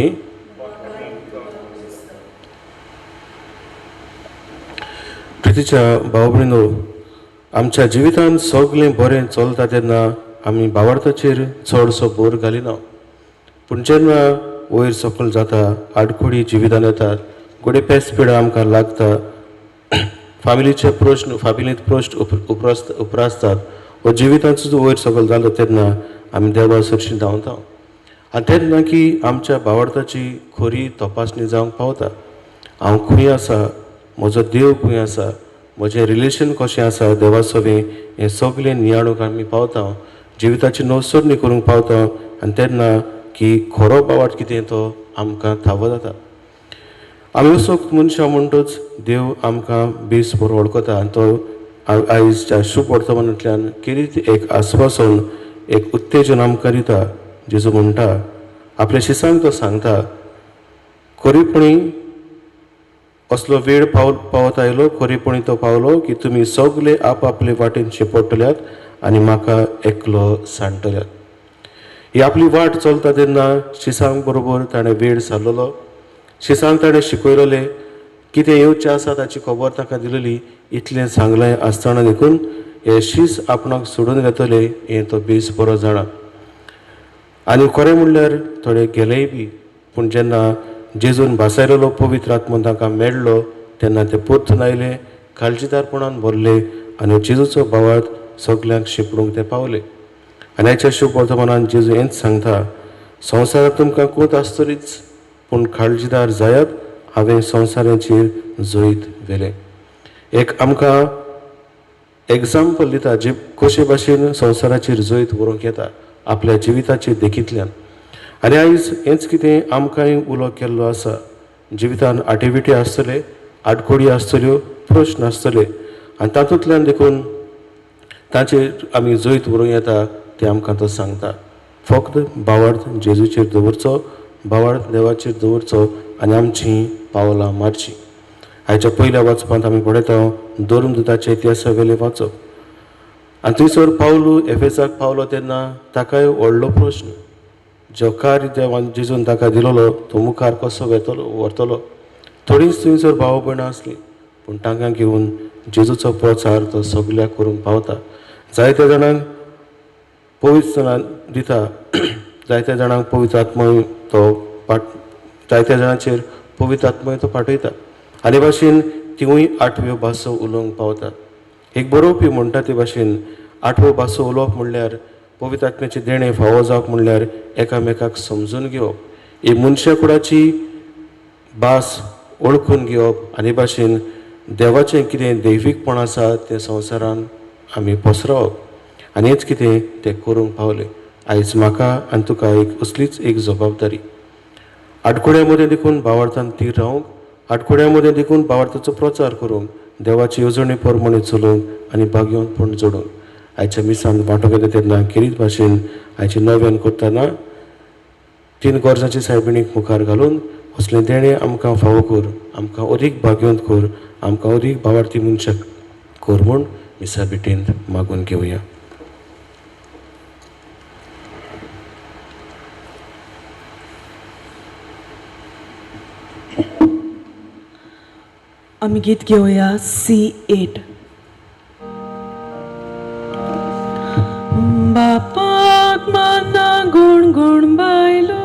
प्रितीच्या भाव भयणीनो, आमच्या जिवितांत सगळें बरें चलता तेन्ना आमी भावार्थाचेर चडसो भर घालिना. पूण जेन्ना वयर सकयल जाता, आडखोडी जिवितांत येतात, गोडे पेस्पिडां आमकां लागता, फामिलींत प्रश्न उप्रासतात, वो जिवितांत सुद्दां वयर सकयल जालो तेन्ना आमी देवा सरशी धांवता. आनी तेन्ना की आमच्या भावार्थाची खरी तपासणी जावंक पावता. हांव खंय आसा, म्हजो देव खंय आसा, म्हजें रिलेशन कशें आसा देवा सवें, हें सगळें नियाळूंक आमी पावता, जिविताची नवसरणी करूंक पावता. आनी तेन्ना की खरो भावार्थ कितें तो आमकां ठाव जाता. आमी असो मनशां म्हणटच देव आमकां बेस बरो वळखता. आनी तो आयजच्या शुभ वर्तमानांतल्यान कितें एक आस्वासन, एक उत्तेजन आमकां दिता. जेजू म्हणटा, आपल्या शिसांक तो सांगता, खरेपणी असलो वेळ पावत आयलो, खरेपणी तो पावलो की तुमी सगळे आपले वाटेन शिंपडटल्यात आनी म्हाका एकलो सांडटल्यात. ही आपली वाट चलता तेन्ना शिसांक बरोबर ताणें वेळ सारलेलो. शिसांक ताणें शिकयलेलें, कितें येवचें आसा ताची खबर ताका दिलेली. इतलें सांगलें आसतना देखून हे शीस आपणाक सोडून घेतले हें तो बेस बरो जाणा. आनी खरें म्हणल्यार थोडे गेलेय बी, पूण जेन्ना जेजून भासायलेलो पवित्र आत्मो तांकां मेळ्ळो तेन्ना ते परतून आयले, काळजीदारपणान भरले आनी जेजूचो भावार्थ सगल्यांक शिपडूंक ते पावले. आनी ह्याच्या शुभ वर्तमानांत जेजू हेंच सांगता, संवसारांत तुमकां खूंत आसतलीच, पूण काळजीदार जायात, हांवें संवसाराचेर जैत व्हेलें. एक आमकां एग्जाम्पल दिता जे कशे भाशेन संवसाराचेर जैत व्हरूंक येता आपल्या जिविताचे देखींतल्यान. आनी आयज हेंच कितें आमकांय उलो केल्लो आसा. जिवितांत आटेविटे आसतले, आडखोडी आसतल्यो, प्रश्न आसतले, आनी तातूंतल्यान देखून ताचेर आमी जैत व्हरूंक येता तें आमकां तो सांगता. फक्त भावार्थ जेजूचेर दवरचो, भावार्थ देवाचेर दवरचो आनी आमचीं पावलां मारचीं. हाच्या पयल्या वाचपांत आमी पळयता धर्मदुताच्या इतिहासा वेलें वाचप. आनी थंयसर पावलू एफेसाक पावलो तेन्ना ताकाय व्हडलो प्रश्न, जो कार्य देवान जेजून ताका दिलोलो तो मुखार कसो व्हरतलो. थोडींच थंयसर भाव भयणां आसलीं, पूण तांकां घेवन जेजूचो प्रचार तो सगळ्याक करूंक पावता. जायत्या जाणांक पवित्र दिता, जायत्या जाणांक पवित्र आत्मय तो जायत्या जाणांचेर पवित्र आत्मय तो पाठयता. आनी भाशेन तिवूय 8व्यो भासो उलोवंक पावतात. एक बरोवपी म्हणटा ते भाशेन 8वो भासो उलोवप म्हणल्यार पवित्र आत्म्याचे देणे फावो जावप म्हणल्यार एकामेकाक समजून घेवप, ही मनशा कुळाची भास ओळखून घेवप आनी भाशेन देवाचें कितें दैवीकपण आसा तें संवसारान आमी पसरवप. आनी हेंच कितें तें करूंक पावलें. आयज म्हाका आनी तुका एक असलीच एक जबाबदारी. आडखोड्या मदें देखून भावार्थान तीर रावंक, आडखोड्या मदें देखून भावार्थाचो प्रचार करूंक, देवाची येवजणे प्रमाणे चलोवंक आनी भाग्यवंतपण जोडूंक. आयच्या मिसांत वांटो घेता तेन्ना खेरीत भाशेन आयचे नव्यान करतना 3 गरजांची सायबिणीक मुखार घालून असलें देणें आमकां फावो कर, आमकां अदीक भाग्यवंत कर आमकां अदीक भावार्थी मनशाक कोर म्हूण मिसा बेटीन मागून घेवया. आमी गीत घेवया C8. बापाक माना गुण गुण बायलो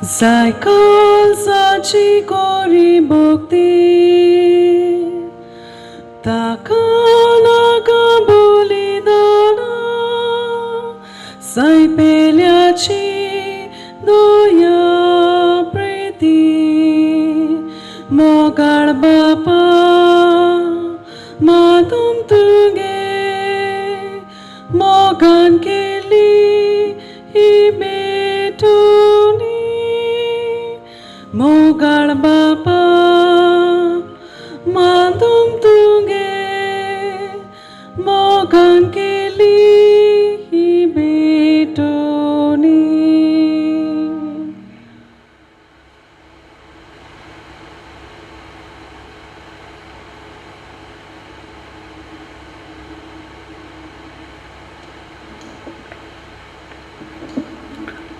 जायकाल साची कोरी भोक्ती ताका नाका बलिदाना सैपेल्याची दोया प्रीती मोगाळ बापा मातूम तुगे मोगान केली ही बेटोनी मोगाळ बापा मातूम तुगे मोगान केली ही बेटोनी.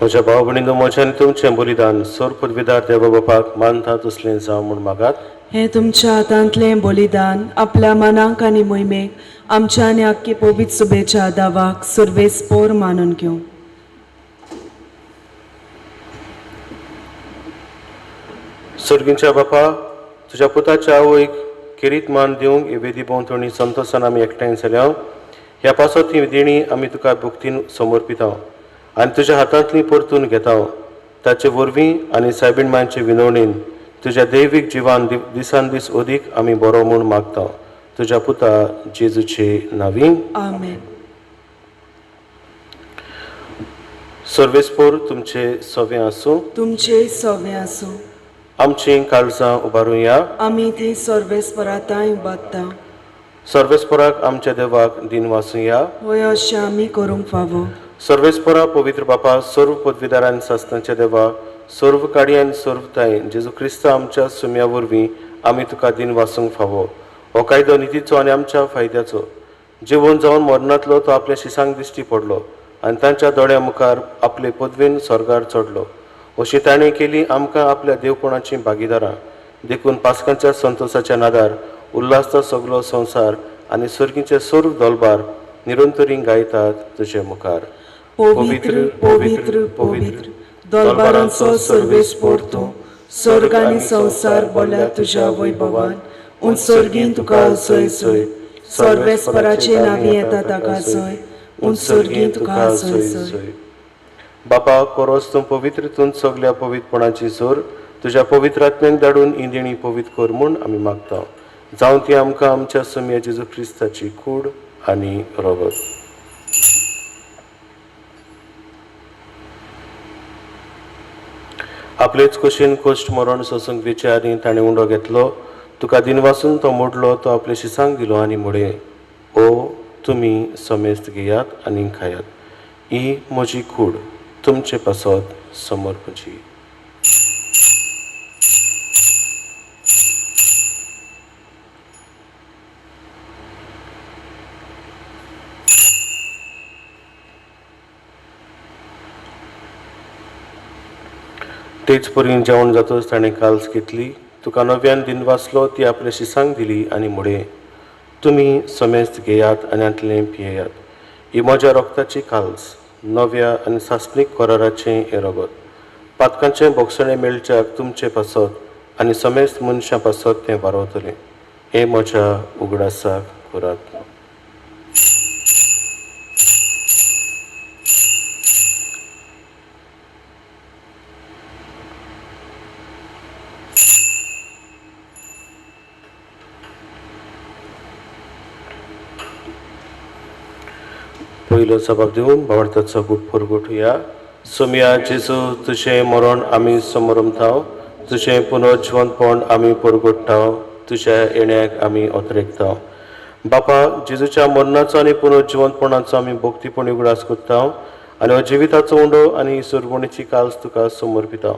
म्हज्या भाव भयणींनो, म्हजें आनी तुमचें बलिदान सोर पदवीदार देवा बापाक मानता तसलें जावं म्हूण मागात. हे तुमच्या हातांतलें बलिदान आपल्या मनाक आनी मोहिमेक आमच्या आनी आख्खी पवित्र सुबेच्या दावाक सर्वेस्पोर मानून घेवं. सर्गींच्या बापा, तुज्या पुताच्या आवयक किरीत मान दिवंक हे वेदी भोंवतणी संतोशान आमी एकठांय जाल्या. ह्या पासत ही देणी आमी तुका भक्तीन समर्पिता आनी तुज्या हातांतली परतून घेता. ताचे वरवीं आनी सायबीण मांचे विनवणेन तुज्या दैवीक जिवान दिसान दीस अदीक आमी बरो म्हूण मागता. तुज्या पुता जेजूचे नांवी आमेन. सर्वेस्पोर तुमचे सवें आसूं. तुमचे सवें आसूं. आमचीं काळजां उबारुया. आमी ती सर्वेस्पराताय उबारता. सर्वेस्पोराक आमच्या देवाक दिन वाचुया. होय अशें आमी करूंक फावो. सर्वेस्पोरा पवित्र बापा, सर्व पदवीदारांनी सासणाच्या देवा, सर्व काडी आनी सर्व ताय जेजू क्रिस्त आमच्या सुम्या वरवीं आमी तुका दिन वाचूंक फावो. हो कायदो नितीचो आनी आमच्या फायद्याचो. जिवून जावन मरणांतलो तो आपल्या शिसांक दिश्टी पडलो आनी तांच्या दोळ्या मुखार आपले पदवेन स्वर्गार चडलो. अशी ताणें केली आमकां आपल्या देवपणाची भागीदारां. देखून पासकांच्या संतोशाच्या नादार उल्हासता सगलो संवसार आनी सर्गीचे सर्व दोलबार निरंतरी गायतात तुजे मुखार. पवित्र पवित्र पवित्र दोलबारांचो सर्वेस्पोर तूं. स्वर्ग आनी संवसार बोल्या तुज्या वैभवान. सर्गीन तुका असोय सोय. सर्वेस्पराचे नांवी येता ताका सोय. सर्गीन तुका असोय सोय. बापा, कोरोस तूं पवित्रतून सगल्या पवित्रपणाची सोर तुज्या पवित्र आत्म्याक धाडून ही देणी पवित्र कर म्हूण आमी मागता. जावं ती आमकां आमच्या सुम्या जेजू क्रिस्ताची कूड आनी रगत. आपलेच कुशीन कोश्ट मरण सोसूंक विचारी ताणें उंडो घेतलो. तुका दिन वाचून तो मोडलो. तो आपल्या शिसांक दिलो आनी मुळे, ओ तुमी समेस्त घेयात आनी खायात. ही म्हजी कूड तुमचे पासत समर्पची. तेच परीन जेवण जातच ताणें काल्स घेतली. तुका नव्यान दिन वाचलो. ती आपल्या शिसांक दिली आनी मुळे, तुमी समेस्त घेयात आनी आंतलें पियेयात. ही म्हज्या रोगताची काल्स, नव्या आनी सासणीक कराराचें हें रगत. पातकांचें बोगसणें मेळच्याक तुमचे पासत आनी समेस्त मनशां पासत तें वारवतलें. हें म्हज्या उगडासाक करात. पयलो जबाब दिवन भावार्थाचो गुट परगोटुया. सुम्या जेजू, तुजें मरण आमी समरमताव. तुजें पुनर्जिवंतपण आमी परगोडटाव. तुज्या येण्याक आमी ओतरेकताव. बापा, जेजूच्या मरणाचो आनी पुनर्जिवंतपणाचो आमी भोक्तीपणी उगडास करताव आनी हो जिविताचो उंडो आनी सुरवणेची काल्स तुका समर्पिताव.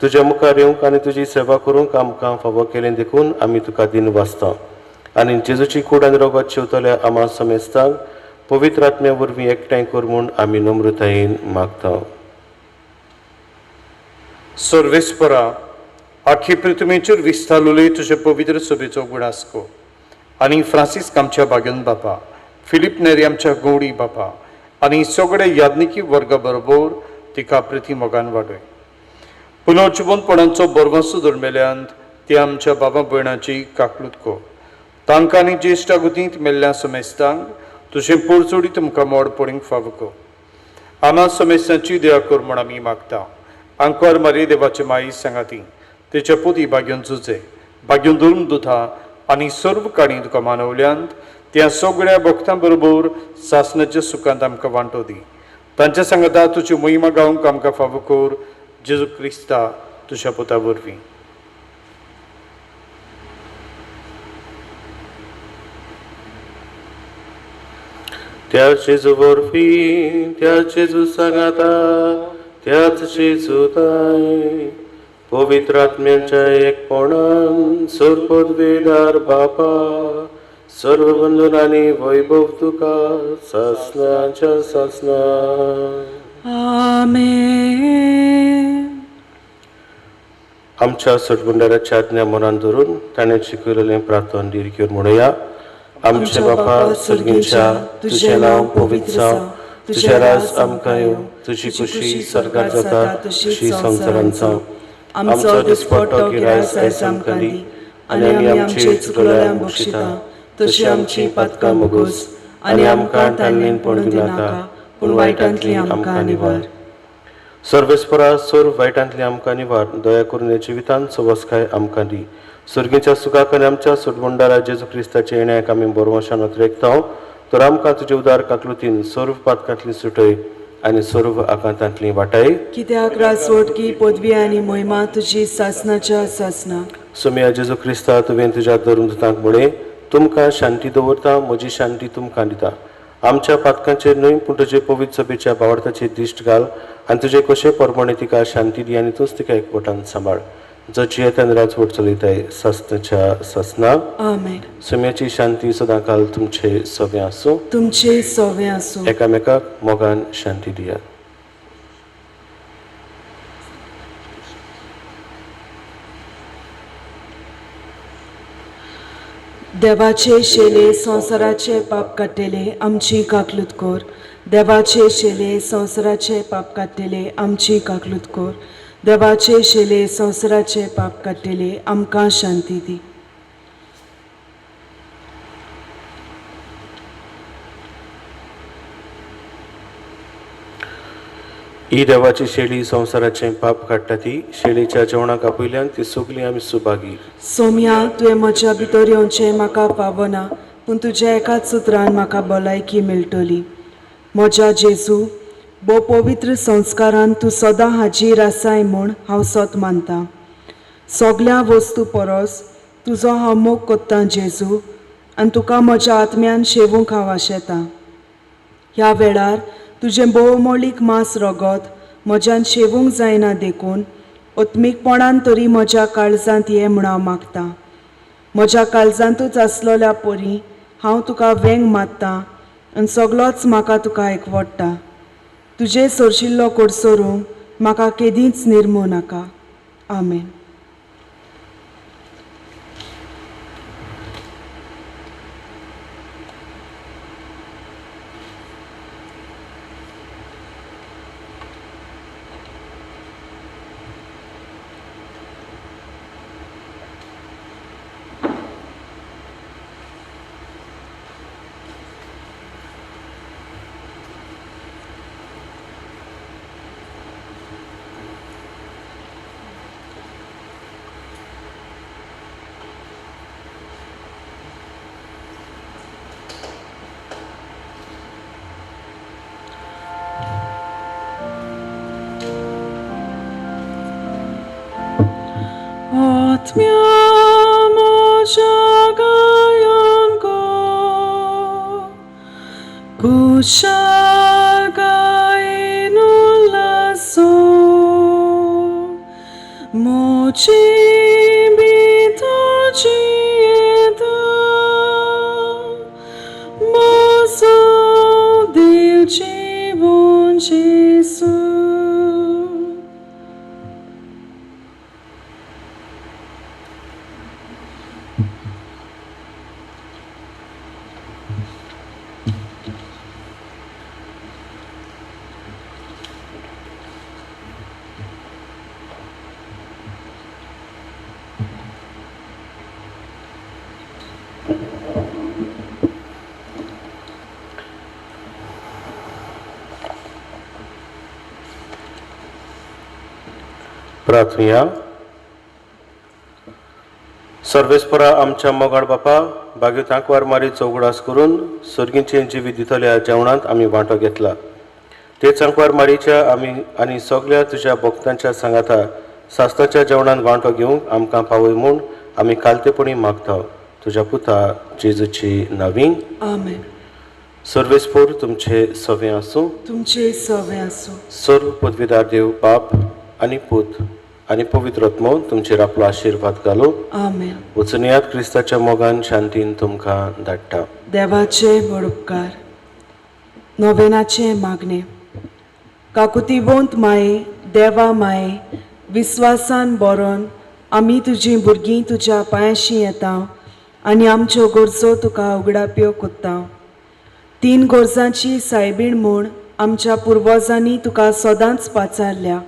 तुज्या मुखार येवंक आनी तुजी सेवा करूंक आमकां फावो केलें देखून आमी तुका दिन वाचता आनी जेजूची कूड आनी रोगात शिवतल्या आमा समेस्तांक पवित्र आत्म्या वरवीं एकठांय कर म्हूण आमी नम्रतायेन मागता. सर्वेस्परा आख्खे पृथ्वीचेर विस्तारलोले तुजे पवित्र सभेचो गुणास्को आनी फ्रांसीस आमच्या बागेन बापा, फिलीप नेरी आमच्या गवडी बापा आनी सगळे याज्ञिकी वर्गा बरोबर तिका प्रतिमोगान वाडय. पुनर्जीवनपणांचो बरवंसो धर्मेल्यांत ते आमच्या बाबा भयणाची काकलूत को. तांकां आनी ज्येश्ठ गुतींत मेल्ल्या समेस्तांक तुजें पोरचोडी तुमकां मोड पडूंक फावो को. आमा समेस्तांची दया कर म्हूण आमी मागता. आंकवार मारी देवाचे माई सांगाती तेच्या पुती भाग्योन झुजे भाग्योन धरून दुथा आनी सर्व काणी तुका मानवल्यांत त्या सगळ्या भक्तां बरोबर सासणाच्या सुखांत आमकां वांटो दी. तांच्या सांगाता तुजी महिमा गावंक आमकां फावो कर. जेजू क्रिस्ता तुज्या पुता वरवीं. त्या जेजू वरवीं त्या जेजू सांगाता त्याच जेजू ताय पवित्र आत्म्याच्या एकपणान सर्वपदवेदार बापा सर्व बंधन आनी वैभव तुका सासणाच्या सासणा. Amen. आमच्या सटबुंडाराच्या आज्ञा मनान धरून ताणें शिकयलेलें प्रार्थना दिरकेर म्हणुया. आमचे बापा सर्गींच्या तुझें नांव पवित्र जावं, तुझें राज आमकां येवं, तुजी खुशी स्वर्गार जाता तशी संवसारांत जावं. आमचो दिसपट्टो गिरायस आयज आमकां दी आनी आमी आमचे चुकलोल्यांक बक्षिता तशी आमची पातकां मोगोस आनी आमकां ताणेन पडूं दिनाका पूण वायटांतली आमकां निवार. सर्वेस्परा सर्व वायटांतली आमकां निवार. दया करून ह्या जिवितांत सवस्काय आमकां दी. सर्गीच्या सुखाक आनी आमच्या सुटबुंडारा जेजू क्रिस्ताच्या येण्याक आमी बरोवशान रेखताव. तर आमकां तुजे उदार काकलुतीन सर्व पातकांतली सुटय आनी सर्व आकांतांतली वाटाय. कित्याक राजवटकी पदवी आनी महिमा तुजी सासणाच्या सासणा. सुमया जेजू क्रिस्ता तुवें तुज्या धरून दुतांक म्हणे तुमकां शांती दवरता, म्हजी शांती तुमकां दिता. आमच्या पातकांचेर न्हय पूण तुजे पवित्र सभेच्या भावार्थाचेर दिश्ट घाल आनी तुजे कशे परमणे तिका शांती दी आनी तूंच तिका एकवटान सांबाळ. जची येतान राजवट चलयताय सासणाच्या सासणा. आमेन. सुम्याची शांती सदां काल तुमचे सवे आसूं. तुमचे सवे आसूं. एकामेकाक मोगान शांती दिया. देवाचे शेले संवसाराचे पाप काडटेले आमची काकलूत कोर. देवाचे शेले संवसाराचे पाप काडटेले आमची काकलूत कोर. देवाचे शेले संवसाराचे पाप काडटेले आमकां शांती दी. ही देवाची शेळी संवसाराचें पाप काडटा ती. शेळीच्या जेवणाक आपयल्यान ती सगळीं आमी सुभागी. सोम्या तुवें म्हज्या भितर येवचें म्हाका पावना पूण तुज्या एकाच उतरान म्हाका भलायकी मेळटली. म्हज्या जेजू बो पवित्र संस्कारान तूं सदां हाजीर आसाय म्हूण हांव सत मानतां. सगळ्या वस्तू परस तुजो हांव मोग कोत्तां जेजू आनी तुका म्हज्या आत्म्यान शेवूंक हांव आशेतां. ह्या वेळार तुजें भोवमोलीक मांस रगत म्हज्यान शेवूंक जायना देखून ओत्मीकपणान तरी म्हज्या काळजांत ये म्हूण हांव मागतां. म्हज्या काळजांतूच आसलोल्या परी हांव तुका वेंग मात्तां आनी सगळोच म्हाका तुका एकवडटा. तुजे सरशिल्लो कोडसरूंक म्हाका केदींच निर्मू नाका. आमेन. Otmia moja gayon go, kushal gainu laso, प्रार्थूया. सर्वेस्परा आमच्या मोगाळ बापा, बागेत तांकवार मारी चौगडास करून सर्गींचे जिवीत दितल्या जेवणांत आमी वांटो घेतला. ते चांकवार मारीच्या आमी आनी सगळ्या तुज्या भक्तांच्या सांगाता सास्ताच्या जेवणांत वांटो घेवंक आमकां पावय म्हूण आमी कालतेपणी मागता. तुज्या पुता जेजूची नांवी. आमेन. सर्वेस्पोर तुमचे सवे आसूं. तुमचे सवे आसूं. सर्व पदवीदार देव बाप आनी पूत आनी पवित्र आत्मो तुमचेर आपलो आशिर्वाद घालो. आमेन. वचून क्रिस्ताच्या मोगान शांतीन तुमकां धाडटा. देवाचे बड उपकार. नोवेनाचे मागणे. काकुतीवंत माये, देवा माये, विस्वासान बरोवन आमी तुजीं भुरगीं तुज्या पांयाशी येता आनी आमच्यो गरजो तुका उगडाप्यो कोत्ता. 3 गोरजांची सायबीण म्हूण आमच्या पुर्वजांनी तुका सदांच पाचारल्या,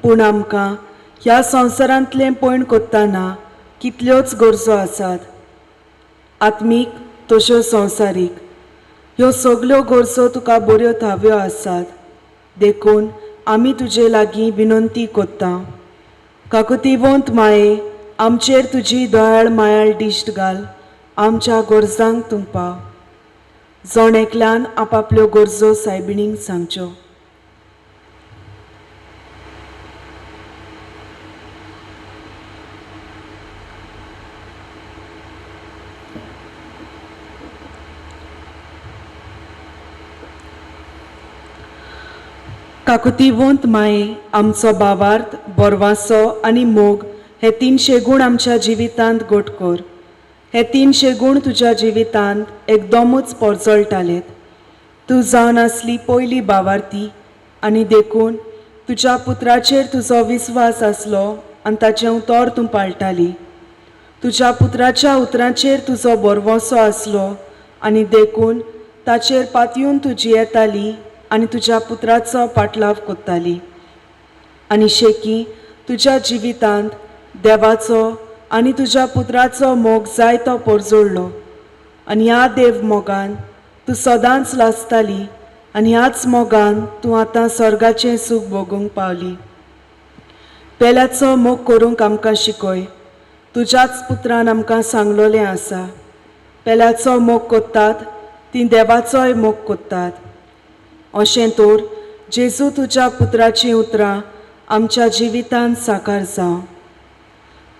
पूण आमकां ह्या संवसारांतलें पयण कोत्ताना कितल्योच गरजो आसात, आत्मीक तश्यो संवसारीक. ह्यो सगल्यो गरजो तुका बऱ्यो थाव्यो आसात, देखून आमी तुजे लागीं विनंती कोत्ता. काकुतीवंत माये, आमचेर तुजी दयाळ मायाळ दिश्ट घाल, आमच्या गरजांक तूं पाव. जण एकल्यान आपापल्यो गरजो सायबिणींक सांगच्यो. काकुतीवंत माये, आमचो भावार्थ, बोरवासो आनी मोग हे 300 गूण आमच्या जिवितांत घोट कर. हे 300 गूण तुज्या जिवितांत एकदमूच पोरजोळटालेत. तूं जावन आसली पयली भावार्थी आनी देखून तुज्या पुत्राचेर तुजो विस्वास आसलो आनी ताचें उतर तूं पाळटाली. तुज्या पुत्राच्या उतरांचेर तुजो बोरवोसो आसलो आनी देखून ताचेर पातयेवन तूं जियेताली आनी तुज्या पुत्राचो पाटलाव कोत्ताली. आनी शेकी तुज्या जिवितांत देवाचो आनी तुज्या पुत्राचो मोग जायतो पोरजोळ्ळो आनी ह्या देव मोगान तूं सदांच लासताली आनी ह्याच मोगान तूं आतां स्वर्गाचें सूख भोगूंक पावली. पेल्याचो मोग करूंक आमकां शिकय. तुज्याच पुत्रान आमकां सांगलोलें आसा, पेल्याचो मोग कोत्तात तीं देवाचोय मोग कोत्तात. अशें तर जेजू तुज्या पुत्राचीं उतरां आमच्या जिवितांत साकार जावं.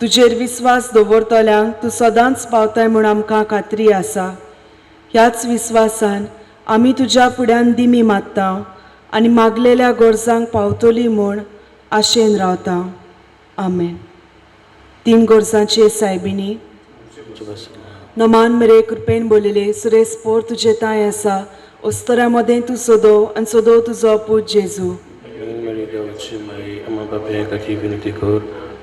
तुजेर विस्वास दवरतल्यांक तूं सदांच पावताय म्हूण आमकां खात्री आसा. ह्याच विस्वासान आमी तुज्या फुड्यान दिमी मागता आनी मागलेल्या गरजांक पावतली म्हूण आशेन रावता. आमेन. 3 गोरजांचे सायबिणी. नमान मेरे कृपेन बोलिले, सुरेश पोर तुजे ताय आसा, ओस्तऱ्यामध्ये तूं सोदो आनी सोदो तुजो पूत जेजू. विनंती कर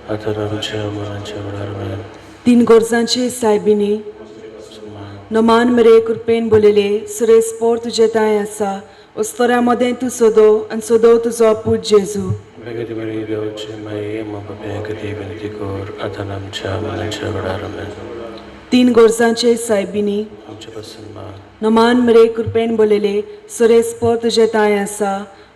आता आमच्या मनाच्या वेळार. 3 गोरजांचे सायबिणी. नमान मेरे कृपेन बोलिले, सुरेश पोर तुजे ताय आसा, ओस्तऱ्यामध्ये तूं सोदो आनी सोदो तुजो पूत जेजू. देवाची माये, अम्मा बाबा कधी विनंती कर आता आमच्या मनाच्या वेळार. 3 गोरजांचे सायबिणी. नमान मेरे कृपेन बोलिले, सुरेश पोर तुजे ताय आसा,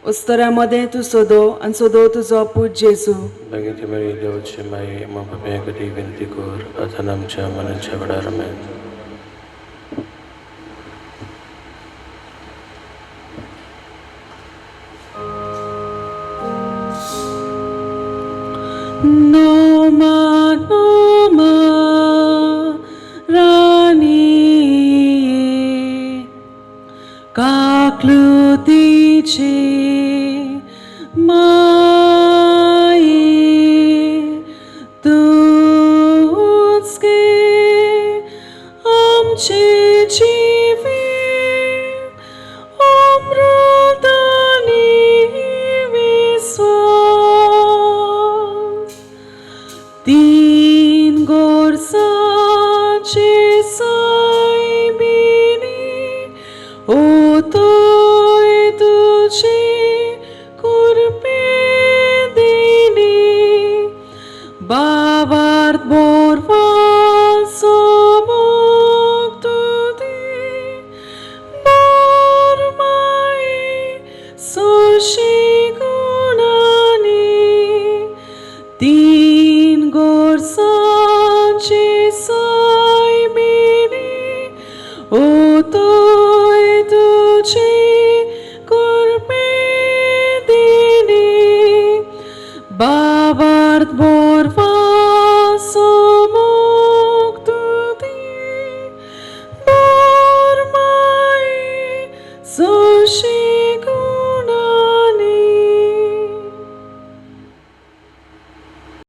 ओस्तऱ्यामध्ये तूं सोदो आनी सोदो तुजो पूत जेजू. देवाची माये, अम्मा बाबा कधी विनंती कर आता आमच्या मनाच्या वेळार. Noma, Noma, Rani, Kaklutiche, Ma.